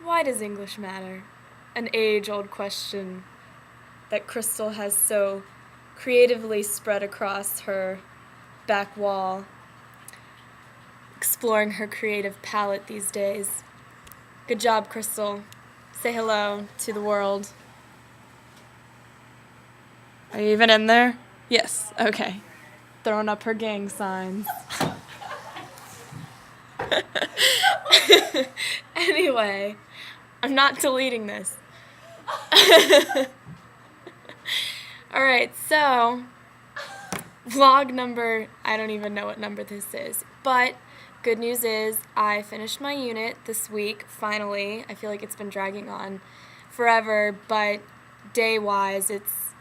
Why does English matter? An age-old question that Crystal has so creatively spread across her back wall, exploring her creative palette these days. Good job, Crystal. Say hello to the world. Are you even in there? Yes, okay. Throwing up her gang signs. Anyway, I'm not deleting this. Alright, so vlog number, I don't even know what number this is, but good news is I finished my unit this week, finally. I feel like it's been dragging on forever, but day-wise,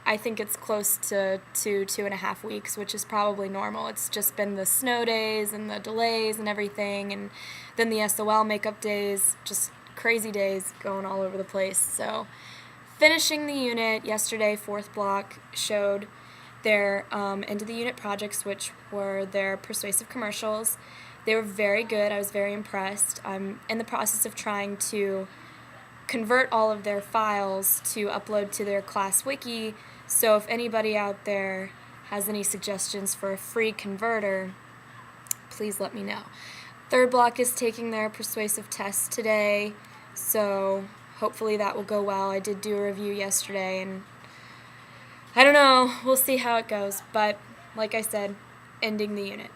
I think it's close to 2.5 weeks, which is probably normal. It's just been the snow days and the delays and everything, and then the SOL makeup days, just crazy days going all over the place. So finishing the unit yesterday, fourth block, showed their end of the unit projects, which were their persuasive commercials. They were very good. I was very impressed. I'm in the process of trying to convert all of their files to upload to their class wiki, so if anybody out there has any suggestions for a free converter, please let me know. Third block is taking their persuasive test today, so hopefully that will go well. I did do a review yesterday, and I don't know, we'll see how it goes, but like I said, ending the unit.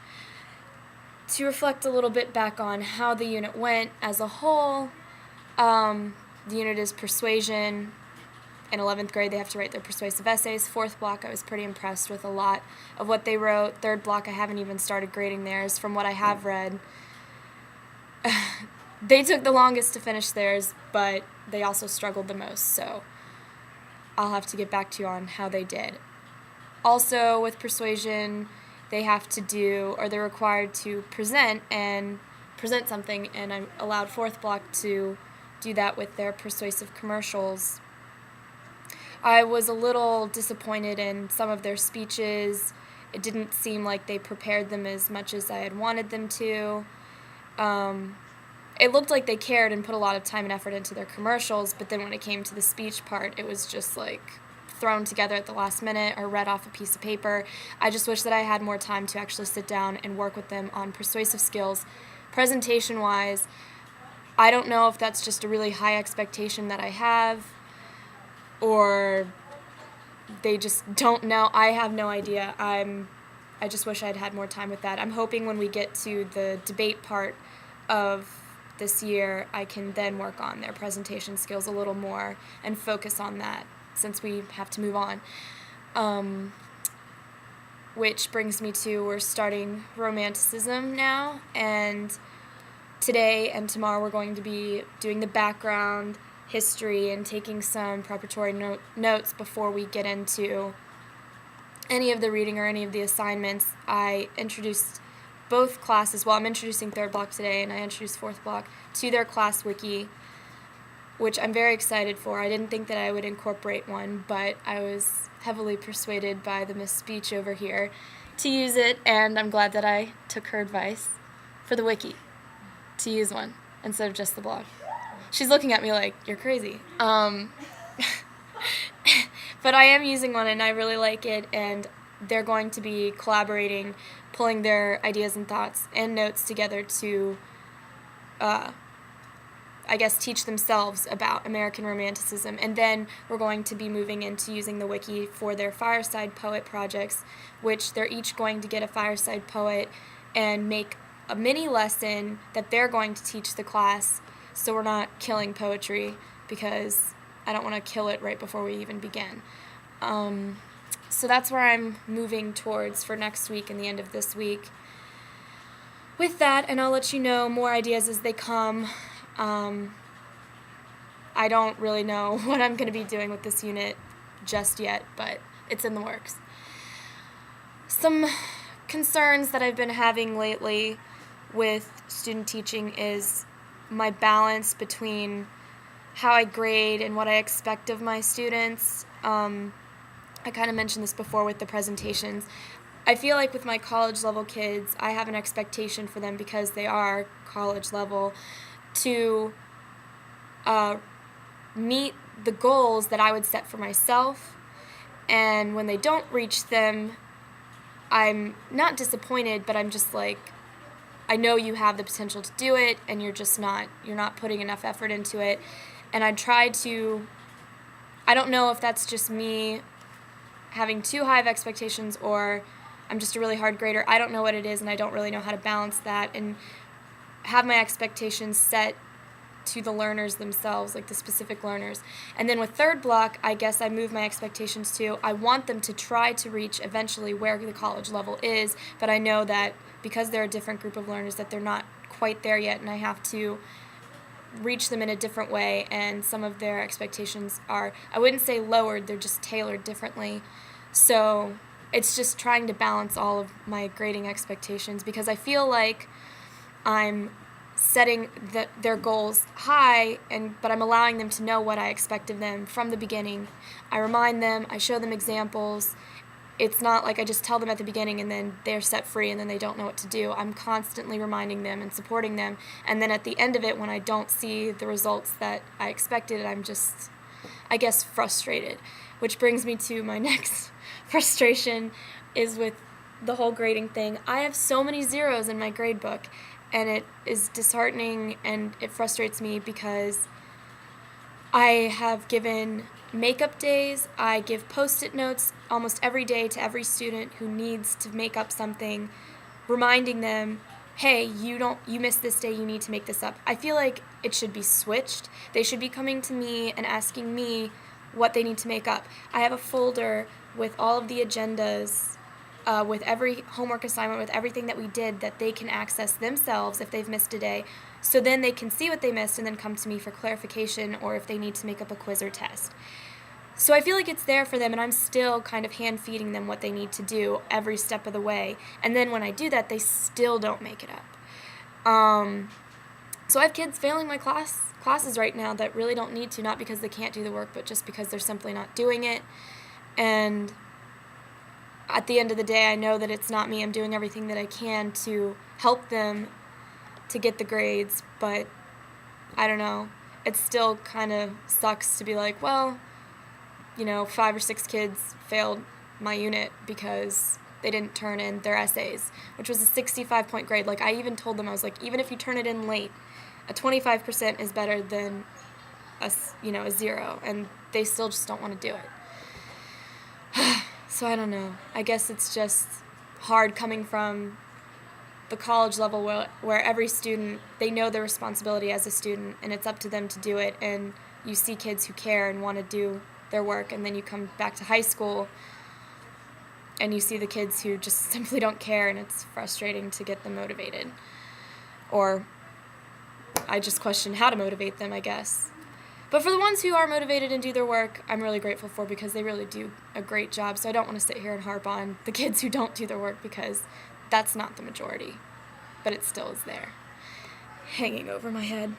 To reflect a little bit back on how the unit went as a whole, the unit is persuasion. In 11th grade, they have to write their persuasive essays. Fourth block, I was pretty impressed with a lot of what they wrote. Third block, I haven't even started grading theirs. From what I have read, they took the longest to finish theirs, but they also struggled the most, so I'll have to get back to you on how they did. Also, with persuasion, they have to do, or they're required to present something, and I allowed fourth block to do that with their persuasive commercials. I was a little disappointed in some of their speeches. It didn't seem like they prepared them as much as I had wanted them to. It looked like they cared and put a lot of time and effort into their commercials, but then when it came to the speech part, it was just like thrown together at the last minute or read off a piece of paper. I just wish that I had more time to actually sit down and work with them on persuasive skills. Presentation-wise, I don't know if that's just a really high expectation that I have, or they just don't know. I have no idea. I just wish I'd had more time with that. I'm hoping when we get to the debate part of this year, I can then work on their presentation skills a little more and focus on that, since we have to move on. Which brings me to, we're starting romanticism now, and today and tomorrow we're going to be doing the background, history, and taking some preparatory notes before we get into any of the reading or any of the assignments. I introduced both classes, well, I'm introducing third block today, and I introduced fourth block to their class wiki, which I'm very excited for. I didn't think that I would incorporate one, but I was heavily persuaded by the Miss Speech over here to use it, and I'm glad that I took her advice for the wiki to use one instead of just the blog. She's looking at me like, you're crazy. But I am using one, and I really like it, and they're going to be collaborating, pulling their ideas and thoughts and notes together to, I guess, teach themselves about American Romanticism. And then we're going to be moving into using the wiki for their fireside poet projects, which they're each going to get a fireside poet and make a mini lesson that they're going to teach the class, so we're not killing poetry, because I don't want to kill it right before we even begin. So that's where I'm moving towards for next week and the end of this week. With that, and I'll let you know more ideas as they come. I don't really know what I'm going to be doing with this unit just yet, but it's in the works. Some concerns that I've been having lately with student teaching is my balance between how I grade and what I expect of my students. I kind of mentioned this before with the presentations. I feel like with my college level kids, I have an expectation for them, because they are college level, to meet the goals that I would set for myself, and when they don't reach them, I'm not disappointed, but I'm just like, I know you have the potential to do it, and you're not putting enough effort into it. And I don't know if that's just me having too high of expectations or I'm just a really hard grader. I don't know what it is, and I don't really know how to balance that and have my expectations set to the learners themselves, like the specific learners. And then with third block, I guess I move my expectations to, I want them to try to reach eventually where the college level is, but I know that because they're a different group of learners that they're not quite there yet, and I have to reach them in a different way, and some of their expectations are, I wouldn't say lowered, they're just tailored differently. So it's just trying to balance all of my grading expectations, because I feel like I'm setting their goals high, but I'm allowing them to know what I expect of them from the beginning. I remind them, I show them examples. It's not like I just tell them at the beginning and then they're set free and then they don't know what to do. I'm constantly reminding them and supporting them, and then at the end of it, when I don't see the results that I expected, I'm just, I guess, frustrated. Which brings me to my next frustration is with the whole grading thing. I have so many zeros in my grade book, and it is disheartening and it frustrates me because I have given makeup days, I give post-it notes almost every day to every student who needs to make up something, reminding them, hey, you missed this day, you need to make this up. I feel like it should be switched. They should be coming to me and asking me what they need to make up. I have a folder with all of the agendas, with every homework assignment, with everything that we did that they can access themselves if they've missed a day. So then they can see what they missed and then come to me for clarification or if they need to make up a quiz or test. So I feel like it's there for them, and I'm still kind of hand-feeding them what they need to do every step of the way. And then when I do that, they still don't make it up. So I have kids failing my classes right now that really don't need to, not because they can't do the work, but just because they're simply not doing it. And at the end of the day, I know that it's not me. I'm doing everything that I can to help them to get the grades, but I don't know. It still kind of sucks to be like, well, 5 or 6 kids failed my unit because they didn't turn in their essays, which was a 65-point grade. Like, I even told them, I was like, even if you turn it in late, a 25% is better than a 0, and they still just don't want to do it. So I don't know. I guess it's just hard coming from the college level where every student, they know their responsibility as a student, and it's up to them to do it, and you see kids who care and want to do their work, and then you come back to high school and you see the kids who just simply don't care, and it's frustrating to get them motivated. Or I just question how to motivate them, I guess. But for the ones who are motivated and do their work, I'm really grateful for, because they really do a great job. So I don't want to sit here and harp on the kids who don't do their work, because that's not the majority. But it still is there, hanging over my head.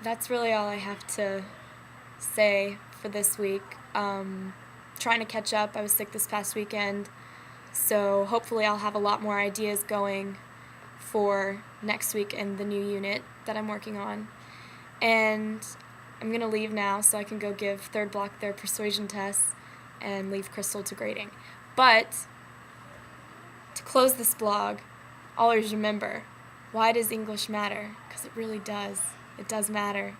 That's really all I have to say for this week. Trying to catch up. I was sick this past weekend, so hopefully I'll have a lot more ideas going for next week in the new unit that I'm working on. And I'm going to leave now so I can go give third block their persuasion tests and leave Crystal to grading. But to close this blog, always remember, why does English matter? Because it really does. It does matter.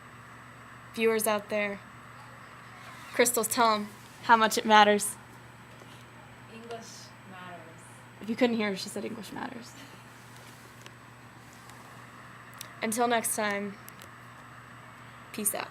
Viewers out there, Crystal's, tell them how much it matters. English matters. If you couldn't hear her, she said English matters. Until next time, peace out.